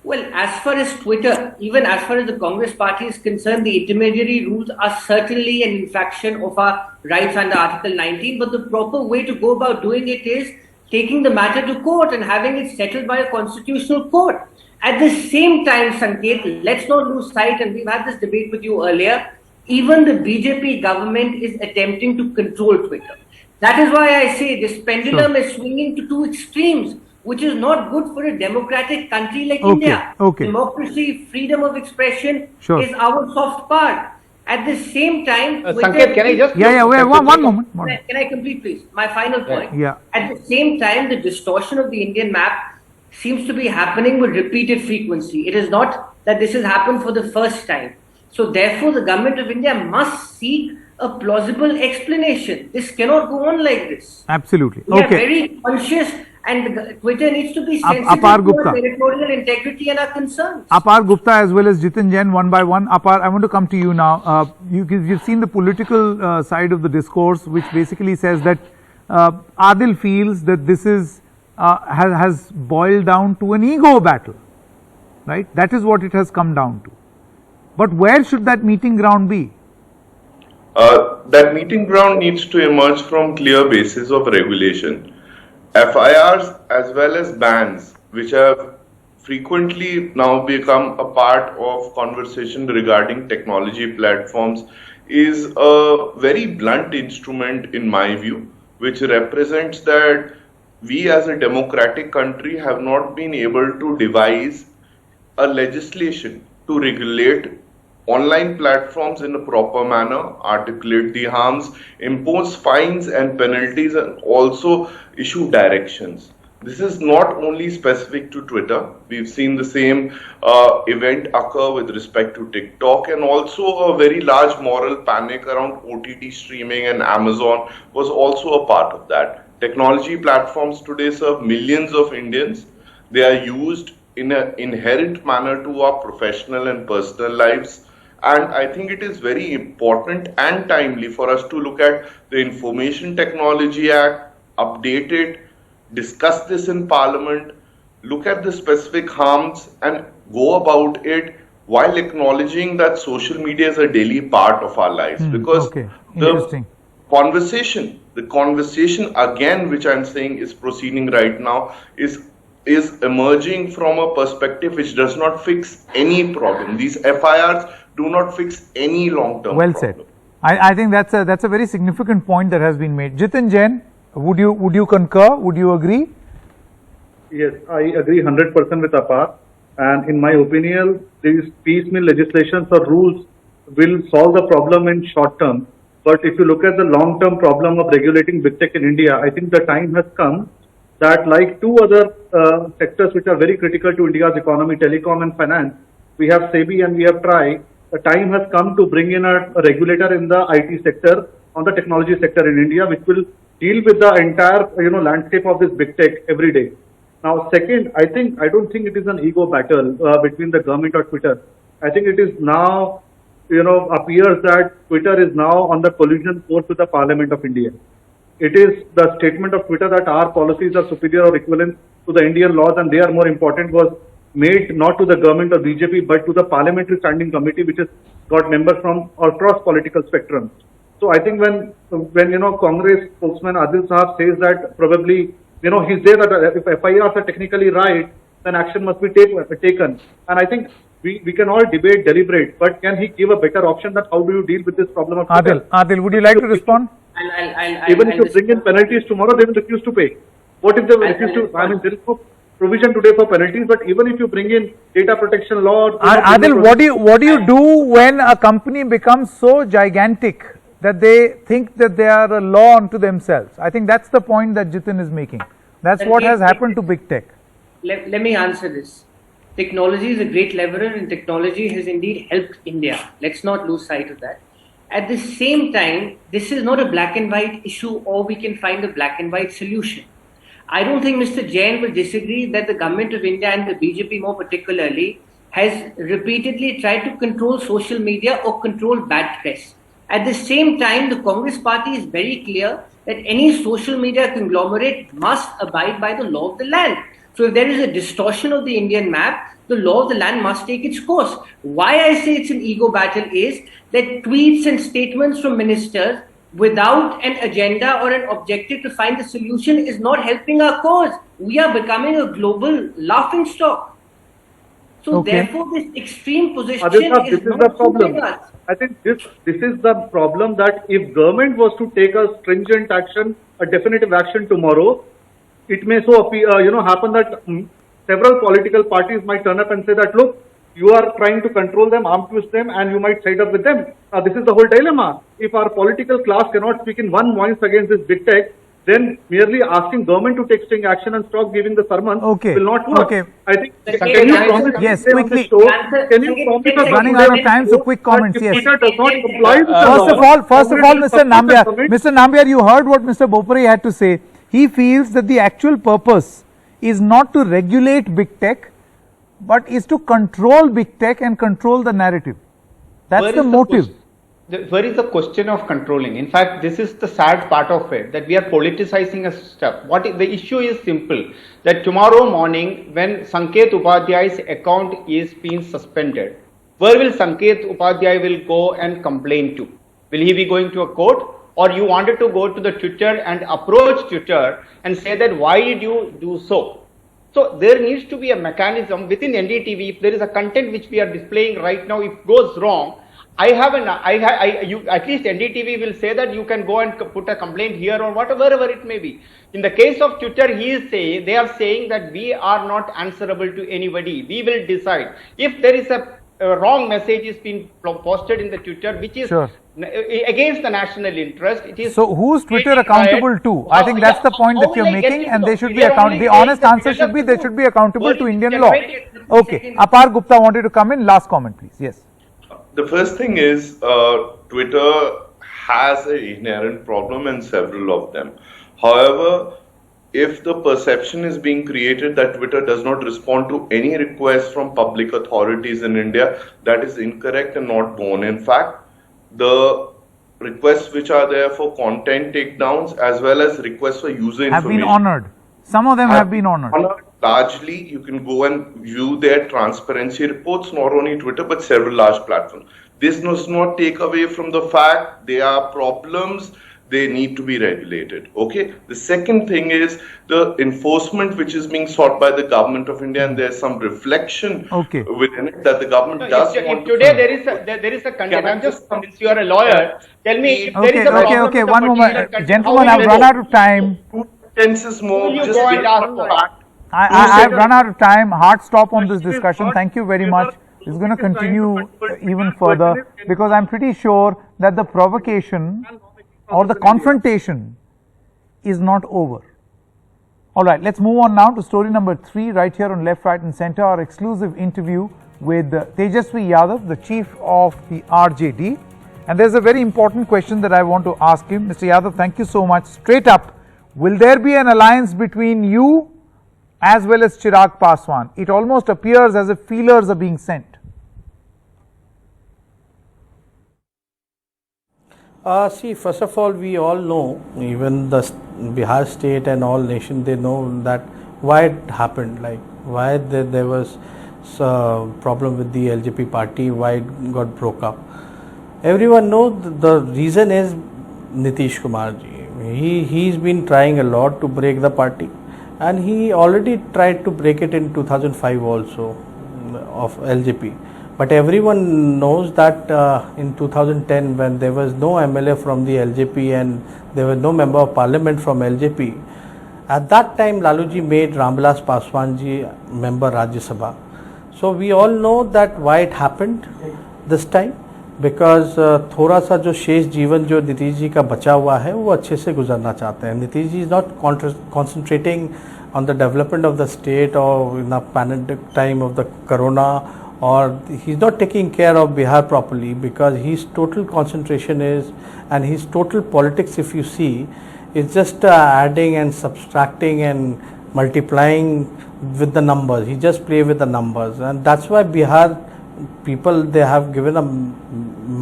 [SPEAKER 7] Well, as far as Twitter, even as far as the Congress party is concerned, the intermediary rules are certainly an infraction of our rights under Article 19. But the proper way to go about doing it is taking the matter to court and having it settled by a constitutional court. At the same time, Sanket, let's not lose sight, and we've had this debate with you earlier, even the BJP government is attempting to control Twitter. That is why I say this pendulum is swinging to two extremes, which is not good for a democratic country like India. Democracy, freedom of expression is our soft part. At the same time,
[SPEAKER 6] Sanket, can I just...
[SPEAKER 1] one moment.
[SPEAKER 7] Can I complete, please? My final point.
[SPEAKER 1] Yeah.
[SPEAKER 7] At the same time, the distortion of the Indian map seems to be happening with repeated frequency. It is not that this has happened for the first time. So therefore, the government of India must seek a plausible explanation. This cannot go on like this.
[SPEAKER 1] Absolutely.
[SPEAKER 7] We are very conscious, and Twitter needs to be sensitive
[SPEAKER 1] Apar
[SPEAKER 7] to
[SPEAKER 1] Gupta.
[SPEAKER 7] our territorial integrity and our concerns.
[SPEAKER 1] Apar Gupta as well as Jitin Jain, one by one. Apar, I want to come to you now. You've seen the political side of the discourse, which basically says that Adil feels that this is has boiled down to an ego battle, right? That is what it has come down to. But where should that meeting ground be?
[SPEAKER 8] That meeting ground needs to emerge from clear basis of regulation. FIRs as well as bans, which have frequently now become a part of conversation regarding technology platforms, is a very blunt instrument in my view, which represents that we as a democratic country have not been able to devise a legislation to regulate online platforms in a proper manner, articulate the harms, impose fines and penalties, and also issue directions. This is not only specific to Twitter. We've seen the same event occur with respect to TikTok, and also a very large moral panic around OTT streaming, and Amazon was also a part of that. Technology platforms today serve millions of Indians. They are used in an inherent manner to our professional and personal lives. And I think it is very important and timely for us to look at the Information Technology Act, update it, discuss this in Parliament, look at the specific harms and go about it while acknowledging that social media is a daily part of our lives. Because the conversation again, which I'm saying is proceeding right now, is emerging from a perspective which does not fix any problem. These FIRs do not fix any long-term problem.
[SPEAKER 1] Said. I think that's a very significant point that has been made. Jitin Jain, would you concur? Would you agree?
[SPEAKER 9] Yes, I agree 100% with Apar. And in my opinion, these piecemeal legislations or rules will solve the problem in short term. But if you look at the long-term problem of regulating big tech in India, I think the time has come that, like two other sectors which are very critical to India's economy, telecom and finance, we have SEBI and we have TRAI. The time has come to bring in a regulator in the IT sector, on the technology sector in India, which will deal with the entire landscape of this big tech every day. Now, second, I don't think it is an ego battle between the government or Twitter. I think it is now, appears that Twitter is now on the collision course with the Parliament of India. It is the statement of Twitter that our policies are superior or equivalent to the Indian laws and they are more important was made not to the government or BJP but to the Parliamentary Standing Committee, which has got members from across political spectrum. So I think when Congress spokesman Adil Sahab says that probably he's there that if FIRs are technically right, then action must be taken. And I think we can all debate, deliberate, but can he give a better option that how do you deal with this problem of
[SPEAKER 1] Adil, would you like to respond?
[SPEAKER 9] Even if you bring in penalties tomorrow, they will refuse to pay. What if they refuse to? I mean, there is no provision today for penalties, but even if you bring in data protection law.
[SPEAKER 1] Adil, what do you do when a company becomes so gigantic that they think that they are a law unto themselves? I think that's the point that Jitin is making. That's what has happened to big tech.
[SPEAKER 7] Let me answer this. Technology is a great leveler, and technology has indeed helped India. Let's not lose sight of that. At the same time, this is not a black and white issue, or we can find a black and white solution. I don't think Mr. Jain will disagree that the government of India, and the BJP more particularly, has repeatedly tried to control social media or control bad press. At the same time, the Congress party is very clear that any social media conglomerate must abide by the law of the land. So if there is a distortion of the Indian map, the law of the land must take its course. Why I say it's an ego battle is that tweets and statements from ministers without an agenda or an objective to find the solution is not helping our cause. We are becoming a global laughingstock. So therefore, this extreme position
[SPEAKER 9] Aditya,
[SPEAKER 7] is
[SPEAKER 9] this is
[SPEAKER 7] not
[SPEAKER 9] the problem.
[SPEAKER 7] suiting us.
[SPEAKER 9] I think this is the problem, that if government was to take a stringent action, a definitive action tomorrow, it may so appear, happen that several political parties might turn up and say that, look, you are trying to control them, arm twist them, and you might side up with them. This is the whole dilemma. If our political class cannot speak in one voice against this big tech, then merely asking government to take sting action and stop giving the sermon will not work. I think, can you promise
[SPEAKER 1] Yes,
[SPEAKER 9] on this
[SPEAKER 1] quickly.
[SPEAKER 9] show, can you promise us
[SPEAKER 1] Running out of time, so quick comments.
[SPEAKER 9] that if
[SPEAKER 1] Yes.
[SPEAKER 9] Twitter does not comply with the law,
[SPEAKER 1] First of all, Mr.
[SPEAKER 9] Congress
[SPEAKER 1] Mr. Nambiar, you heard what Mr. Bopare had to say. He feels that the actual purpose is not to regulate big tech, but is to control big tech and control the narrative. That's the motive.
[SPEAKER 6] Where is the question of controlling? In fact, this is the sad part of it, that we are politicizing a stuff. The issue is simple, that tomorrow morning when Sanket Upadhyay's account is being suspended, where will Sanket Upadhyay will go and complain to? Will he be going to a court? Or you wanted to go to the Twitter and approach Twitter and say that why did you do so? So there needs to be a mechanism within NDTV. If there is a content which we are displaying right now, if it goes wrong, at least NDTV will say that you can go and put a complaint here or wherever it may be. In the case of Twitter, they are saying that we are not answerable to anybody. We will decide. If there is a wrong message is being posted in the Twitter, which is against the national interest, it is.
[SPEAKER 1] So who's Twitter accountable to? I think that's the point that you're making, and they should be accountable. The honest answer should be they should be accountable to Indian law. Okay, Apar Gupta wanted to come in. Last comment, please. Yes.
[SPEAKER 8] The first thing is Twitter has an inherent problem and several of them. However, if the perception is being created that Twitter does not respond to any request from public authorities in India, that is incorrect and not borne. In fact, the requests which are there for content takedowns as well as requests for user information
[SPEAKER 1] have been honored. Some of them have been honored.
[SPEAKER 8] Largely, you can go and view their transparency reports, not only Twitter, but several large platforms. This does not take away from the fact there are problems, they need to be regulated. Okay. The second thing is the enforcement which is being sought by the government of India, and there's some reflection within it that the government does want to.
[SPEAKER 6] Today there is a content. I'm just, since you are a lawyer, tell me if there is a problem.
[SPEAKER 1] Okay, one moment. Gentlemen, I've run out of time.
[SPEAKER 8] Tenses more. Just
[SPEAKER 1] I've run out of time. Hard stop on this discussion. Thank you very much. It's going to continue even further because I'm pretty sure that the provocation or the confrontation is not over. All right, let's move on now to story number 3 right here on Left, Right and Center, our exclusive interview with Tejasvi Yadav, the chief of the RJD. And there's a very important question that I want to ask him. Mr. Yadav, thank you so much. Straight up, will there be an alliance between you as well as Chirag Paswan? It almost appears as if feelers are being sent.
[SPEAKER 10] See, first of all, we all know, even the Bihar state and all nation, they know that why it happened, like why there was a problem with the LJP party, why it got broke up. Everyone knows the reason is Nitish Kumar ji. He's been trying a lot to break the party, and he already tried to break it in 2005 also of LJP. But everyone knows that in 2010, when there was no MLA from the LJP and there was no member of parliament from LJP, at that time Laluji made Ramvilas Paswan ji member Rajya Sabha. So we all know that why it happened this time. Because थोड़ा सा जो शेष जीवन जो नीतीश जी का बचा हुआ है वो अच्छे से गुजरना चाहते हैं. Nitish ji is not concentrating on the development of the state or in the pandemic time of the corona, or he's not taking care of Bihar properly, because his total concentration is, and his total politics, if you see, is just adding and subtracting and multiplying with the numbers. He just play with the numbers, and that's why Bihar people, they have given a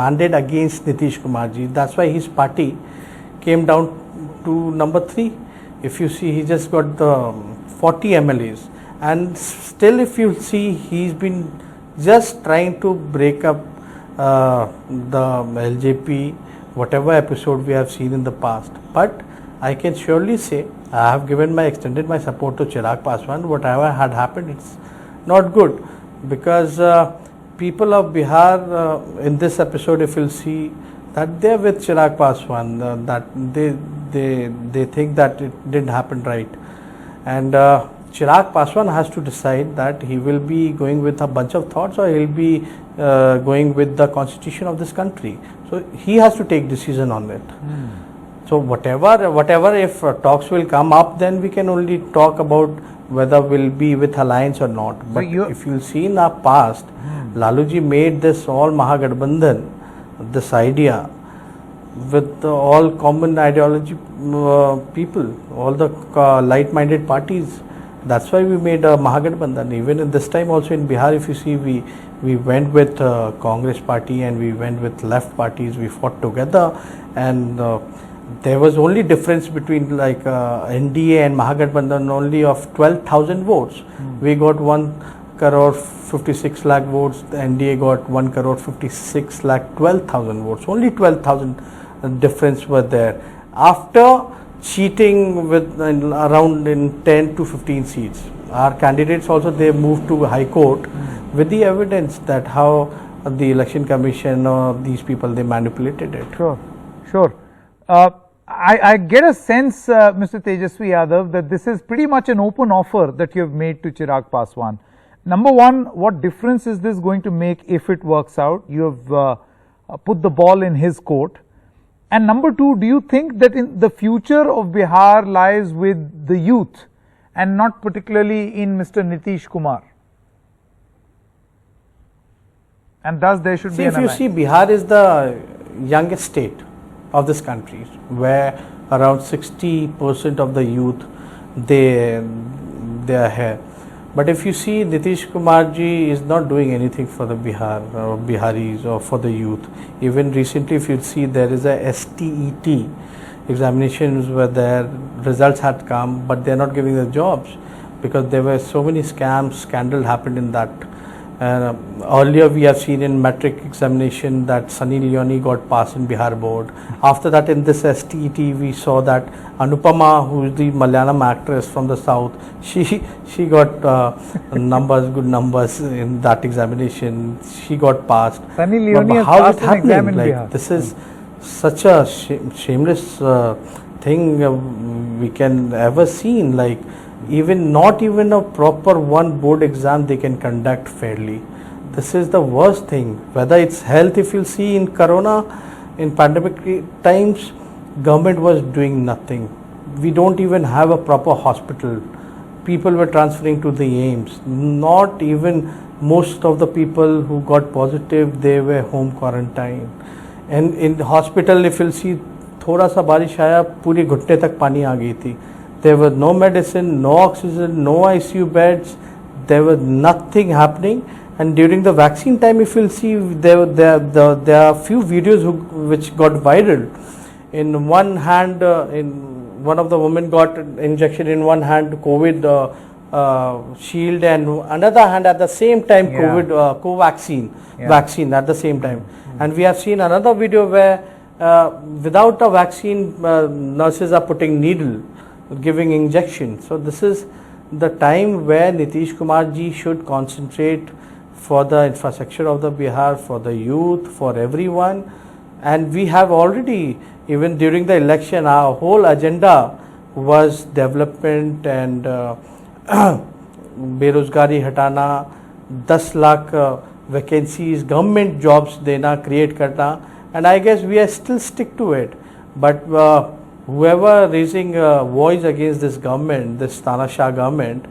[SPEAKER 10] mandate against Nitish Kumar ji. That's why his party came down to number 3. If you see, he just got the 40 MLAs, and still if you see, he's been just trying to break up the LJP, whatever episode we have seen in the past. But I can surely say, I have extended my support to Chirag Paswan. Whatever had happened, it's not good, because people of Bihar in this episode, if you'll see, that they're with Chirag Paswan, that they think that it didn't happen right, and Chirag Paswan has to decide that he will be going with a bunch of thoughts, or he'll be going with the constitution of this country. So he has to take decision on it. So whatever if talks will come up, then we can only talk about whether we'll be with alliance or not. But if you'll see in our past, Laluji made this all Mahagathbandhan, this idea, with all common ideology people, all the light-minded parties. That's why we made a Mahagathbandhan. Even in this time also in Bihar, if you see, we went with Congress party and we went with left parties. We fought together, and there was only difference between like NDA and Mahagathbandhan only of 12,000 votes. We got 1 crore 56 lakh votes. The NDA got 1 crore 56 lakh 12,000 votes. Only 12,000 difference were there. After cheating with around in 10 to 15 seats, our candidates also, they moved to High Court with the evidence that how the election commission or these people, they manipulated it.
[SPEAKER 1] Sure. I get a sense, Mr. Tejasvi Yadav, that this is pretty much an open offer that you have made to Chirag Paswan. Number one, what difference is this going to make if it works out? You have put the ball in his court. And number two, do you think that in the future of Bihar lies with the youth and not particularly in Mr. Nitish Kumar? And thus there should be an alliance.
[SPEAKER 10] If you see, Bihar is the youngest state of this country, where around 60% of the youth, they are here. But if you see, Nitish Kumar ji is not doing anything for the Biharis or for the youth. Even recently, if you see, there is a STET examinations where their results had come, but they are not giving the jobs because there were so many scandal happened in that. Earlier we have seen in metric examination that Sunny Leone got passed in Bihar board. After that, in this STET, we saw that Anupama, who is the Malayalam actress from the south, she got good numbers in that examination. She got passed.
[SPEAKER 1] Sunny Leone has
[SPEAKER 10] how
[SPEAKER 1] passed
[SPEAKER 10] it
[SPEAKER 1] an
[SPEAKER 10] happening?
[SPEAKER 1] exam in
[SPEAKER 10] Like,
[SPEAKER 1] Bihar.
[SPEAKER 10] this is such a shameless thing we can ever seen. Like, not even a proper one board exam they can conduct fairly. This is the worst thing. Whether it's health, if you see in corona, in pandemic times, government was doing nothing. We don't even have a proper hospital. People were transferring to the AIMS. Not even most of the people who got positive, they were home quarantine. And in the hospital, if you'll see, थोड़ा सा बारिश आया, पूरी घुटने तक पानी आ गई थी. There was no medicine, no oxygen, no ICU beds. There was nothing happening. And during the vaccine time, if you'll see, there are few videos which got viral. In one hand, one of the women got injection in one hand, COVID shield, and another hand at the same time, COVID Covaxin vaccine at the same time. And we have seen another video where without a vaccine, nurses are putting needle, giving injection. So this is the time where Nitish Kumar ji should concentrate for the infrastructure of the Bihar, for the youth, for everyone. And we have already, even during the election, our whole agenda was development and Berozgari hatana, 10 lakh vacancies, government jobs देना, create करना, and I guess we are still stick to it. But whoever raising a voice against this government, this Tanashah government,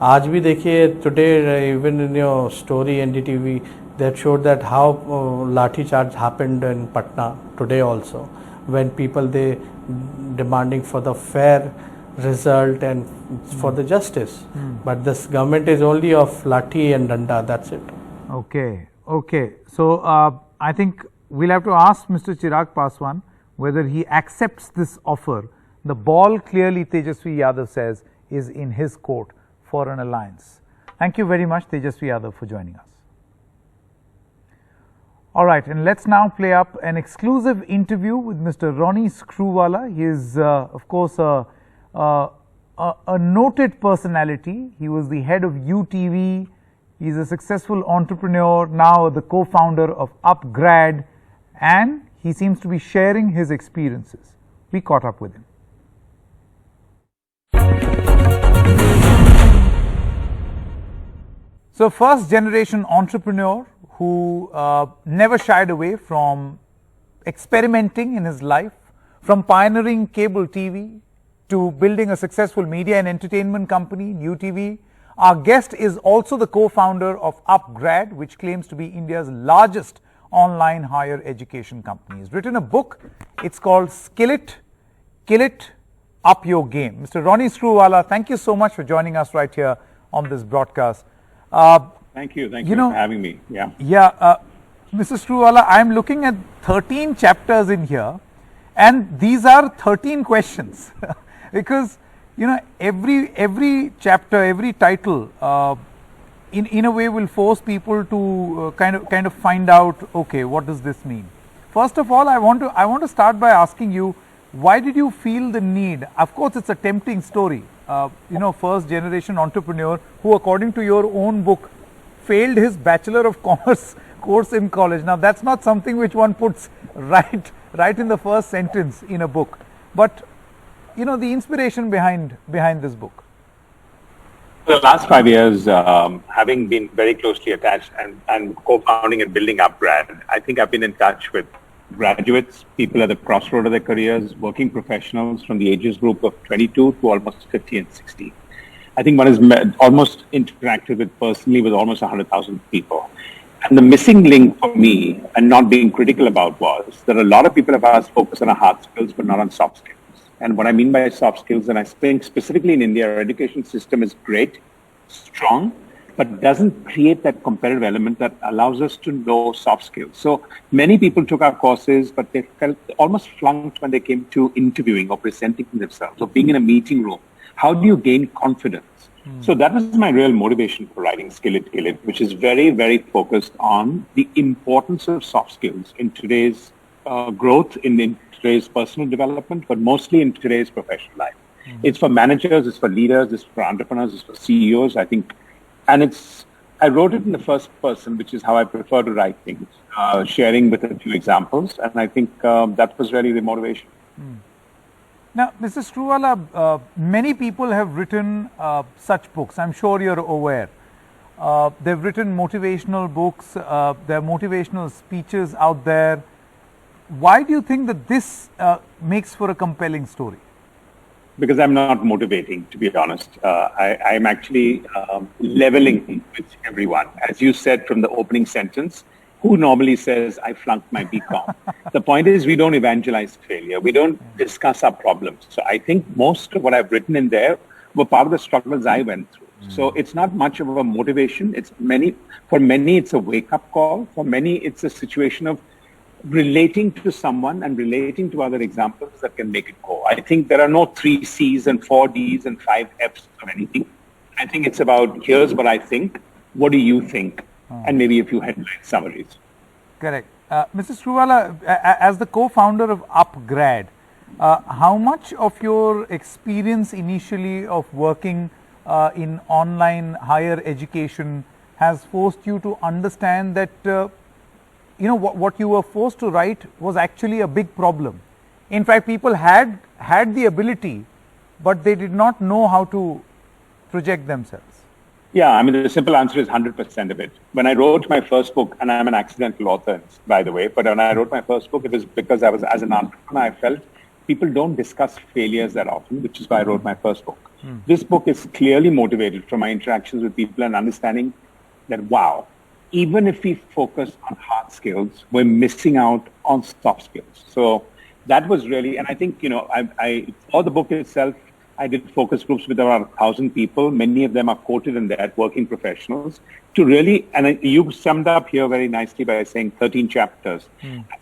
[SPEAKER 10] आज भी देखिए today even in your story NDTV that showed that how lathi charge happened in Patna today also, when people they demanding for the fair result and for the justice, but this government is only of lathi and danda, that's it.
[SPEAKER 1] Okay. So I think we'll have to ask Mr. Chirag Paswan whether he accepts this offer. The ball clearly, Tejasvi Yadav says, is in his court for an alliance. Thank you very much, Tejasvi Yadav, for joining us. All right, and let's now play up an exclusive interview with Mr. Ronnie Screwvala. He is, of course, a noted personality. He was the head of UTV. He's a successful entrepreneur, now the co-founder of Upgrad, and he seems to be sharing his experiences. We caught up with him. So, first generation entrepreneur who never shied away from experimenting in his life, from pioneering cable TV to building a successful media and entertainment company, UTV. Our guest is also the co-founder of Upgrad, which claims to be India's largest online higher education company. He's written a book. It's called Skill It, Kill It, Up Your Game. Mr. Ronnie Screwvala, thank you so much for joining us right here on this broadcast.
[SPEAKER 5] Thank you for having me.
[SPEAKER 1] Mr. Screwvala, I'm looking at 13 chapters in here, and these are 13 questions because every chapter, every title in a way will force people to kind of find out, okay, what does this mean? First of all, I want to start by asking you, why did you feel the need? Of course, it's a tempting story. First generation entrepreneur who, according to your own book, failed his Bachelor of Commerce course in college. Now, that's not something which one puts right in the first sentence in a book. But, the inspiration behind this book.
[SPEAKER 11] For the last 5 years, having been very closely attached and co-founding and building Upgrad, I think I've been in touch with graduates, people at the crossroad of their careers, working professionals from the ages group of 22 to almost 50 and 60. I think one is almost interacted with personally with almost 100,000 people. And the missing link for me, and not being critical about, was that a lot of people have asked focus on our hard skills but not on soft skills. And what I mean by soft skills, and I think specifically in India, our education system is great, strong, but doesn't create that competitive element that allows us to know soft skills. So many people took our courses, but they felt almost flunked when they came to interviewing or presenting themselves or being in a meeting room. How do you gain confidence? So that was my real motivation for writing Skill It, Kill It, which is very, very focused on the importance of soft skills in today's growth, in today's personal development, but mostly in today's professional life. It's for managers, it's for leaders, it's for entrepreneurs, it's for CEOs, I think. And I wrote it in the first person, which is how I prefer to write things, sharing with a few examples. And I think that was really the motivation.
[SPEAKER 1] Now, Mr. Screwvala, many people have written such books. I'm sure you're aware. They've written motivational books. There are motivational speeches out there. Why do you think that this makes for a compelling story?
[SPEAKER 11] Because I'm not motivating, to be honest. I'm actually leveling with everyone. As you said from the opening sentence, who normally says, I flunked my BCom? The point is, we don't evangelize failure. We don't discuss our problems. So I think most of what I've written in there were part of the struggles I went through. So it's not much of a motivation. For many, it's a wake-up call. For many, it's a situation of relating to someone and relating to other examples that can make it go. I think there are no 3 C's and 4 D's and 5 F's or anything. I think it's about, here's what I think, what do you think? And maybe a few headline summaries.
[SPEAKER 1] Correct. Mr. Screwvala, as the co-founder of Upgrad, how much of your experience initially of working in online higher education has forced you to understand that what you were forced to write was actually a big problem? In fact, people had the ability, but they did not know how to project themselves.
[SPEAKER 11] Yeah, I mean, the simple answer is 100% of it. When I wrote my first book, and I'm an accidental author, by the way, but when I wrote my first book, it was because as an entrepreneur, I felt people don't discuss failures that often, which is why I wrote my first book. This book is clearly motivated from my interactions with people and understanding that, wow, even if we focus on hard skills, we're missing out on soft skills. So that was really, and I think, for the book itself, I did focus groups with about 1,000 people. Many of them are quoted in that, working professionals, to really, and you summed up here very nicely by saying 13 chapters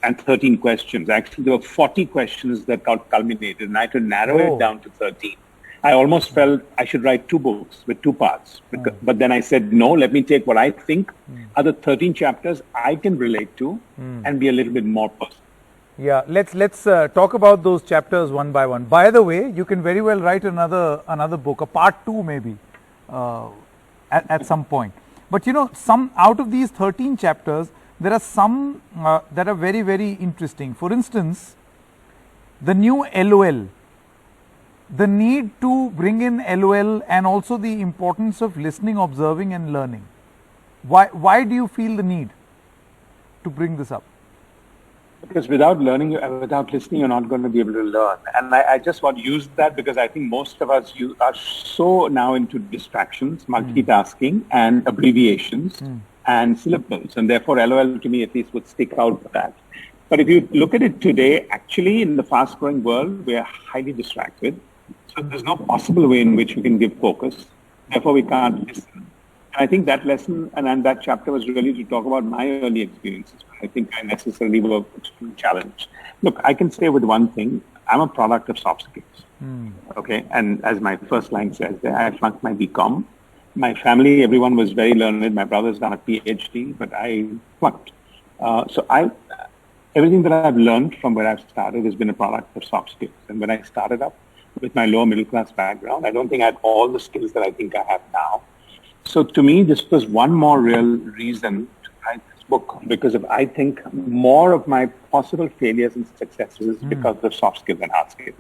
[SPEAKER 11] and 13 questions. Actually, there were 40 questions that got culminated, and I had to narrow it down to 13. I almost felt I should write 2 books with 2 parts. But then I said, no, let me take what I think are the 13 chapters I can relate to and be a little bit more personal.
[SPEAKER 1] Yeah, let's talk about those chapters one by one. By the way, you can very well write another book, a part 2 maybe, at some point. But some out of these 13 chapters, there are some that are very, very interesting. For instance, the new LOL, the need to bring in LOL, and also the importance of listening, observing, and learning. Why do you feel the need to bring this up?
[SPEAKER 11] Because without learning, without listening, you're not going to be able to learn. And I just want to use that because I think most of us are so now into distractions, multitasking, and abbreviations and syllables. And therefore, LOL to me at least would stick out for that. But if you look at it today, actually in the fast-growing world, we are highly distracted. So there's no possible way in which we can give focus. Therefore, we can't listen. I think that lesson and that chapter was really to talk about my early experiences. I think I necessarily were challenged. Look, I can say with one thing, I'm a product of soft skills. Okay, and as my first line says, I flunked my BCom. My family, everyone was very learned. My brother's done a PhD, but I flunked. Everything that I've learned from where I've started has been a product of soft skills. And when I started up with my lower middle class background, I don't think I had all the skills that I think I have now. So to me, this was one more real reason to write this book, because I think more of my possible failures and successes is because of soft skills and hard skills.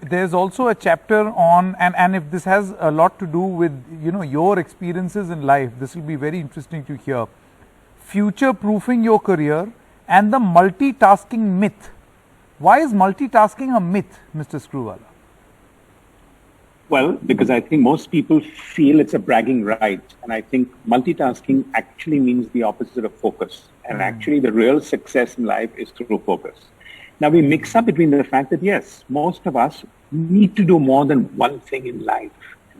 [SPEAKER 1] There's also a chapter on, and if this has a lot to do with your experiences in life, this will be very interesting to hear. Future-proofing your career and the multitasking myth. Why is multitasking a myth, Mr. Screwvala?
[SPEAKER 11] Well, because I think most people feel it's a bragging right. And I think multitasking actually means the opposite of focus. And actually the real success in life is through focus. Now we mix up between the fact that yes, most of us need to do more than one thing in life,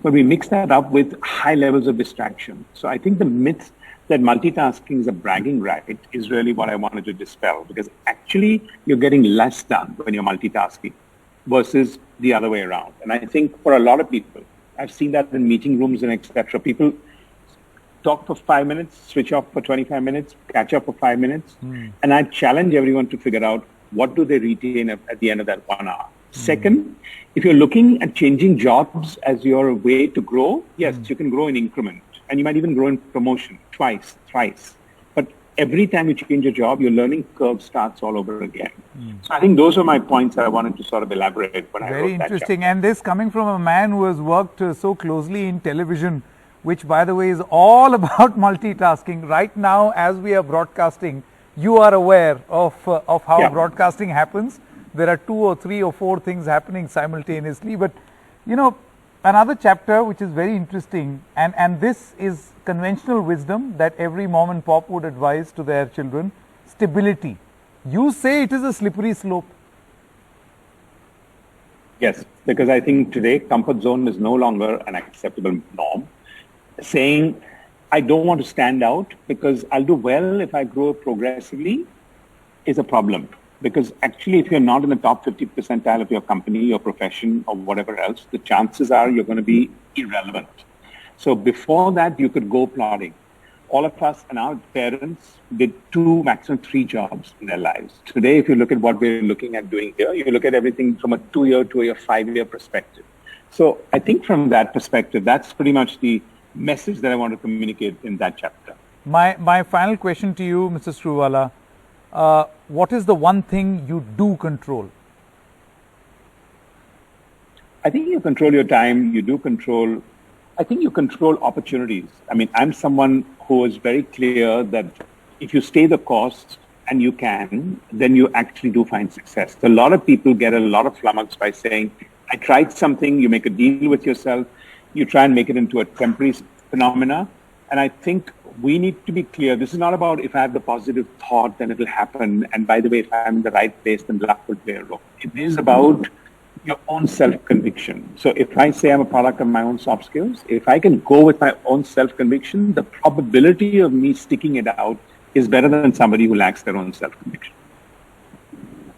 [SPEAKER 11] but we mix that up with high levels of distraction. So I think the myth that multitasking is a bragging right is really what I wanted to dispel, because actually you're getting less done when you're multitasking versus the other way around. And I think for a lot of people, I've seen that in meeting rooms and etc. People talk for 5 minutes, switch off for 25 minutes, catch up for 5 minutes. And I challenge everyone to figure out what do they retain at the end of that 1 hour. Second, if you're looking at changing jobs as your way to grow, yes, you can grow in increment. And you might even grow in promotion twice, thrice. But every time you change your job, your learning curve starts all over again. So I think those are my points that I wanted to sort of elaborate when I wrote that.
[SPEAKER 1] Very interesting. And this coming from a man who has worked so closely in television, which by the way is all about multitasking. Right now, as we are broadcasting, you are aware of how broadcasting happens. There are 2 or 3 or 4 things happening simultaneously. But, another chapter which is very interesting, and this is conventional wisdom that every mom and pop would advise to their children: stability. You say it is a slippery slope.
[SPEAKER 11] Yes, because I think today comfort zone is no longer an acceptable norm. Saying, I don't want to stand out because I'll do well if I grow progressively is a problem. Because actually, if you're not in the top 50 percentile of your company, your profession, or whatever else, the chances are you're going to be irrelevant. So before that, you could go plodding. All of us and our parents did 2, maximum 3 jobs in their lives. Today, if you look at what we're looking at doing here, you look at everything from a 2-year to a 5-year perspective. So I think from that perspective, that's pretty much the message that I want to communicate in that chapter.
[SPEAKER 1] My final question to you, Mr. Screwvala, what is the one thing you do control?
[SPEAKER 11] I think you control your time, you do control I think you control opportunities. I mean, I'm someone who is very clear that if you stay the course and you can, then you actually do find success. So a lot of people get a lot of flummox by saying, I tried something, you make a deal with yourself, you try and make it into a temporary phenomena. And I think we need to be clear. This is not about if I have the positive thought, then it will happen. And by the way, if I'm in the right place, then luck will play a role. It is about your own self-conviction. So if I say I'm a product of my own soft skills, if I can go with my own self-conviction, the probability of me sticking it out is better than somebody who lacks their own self-conviction.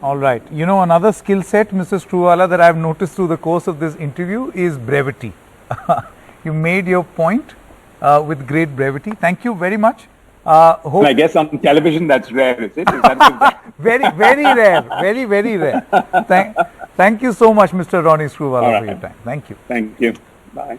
[SPEAKER 1] All right. You know, another skill set, Mr. Screwvala, that I've noticed through the course of this interview is brevity. You made your point with great brevity. Thank you very much.
[SPEAKER 11] I guess on television that's rare, is it? Is that
[SPEAKER 1] very, very rare. Very, very rare. Thank you so much, Mr. Ronnie Screwvala, for your time. Thank you.
[SPEAKER 11] Thank you. Bye.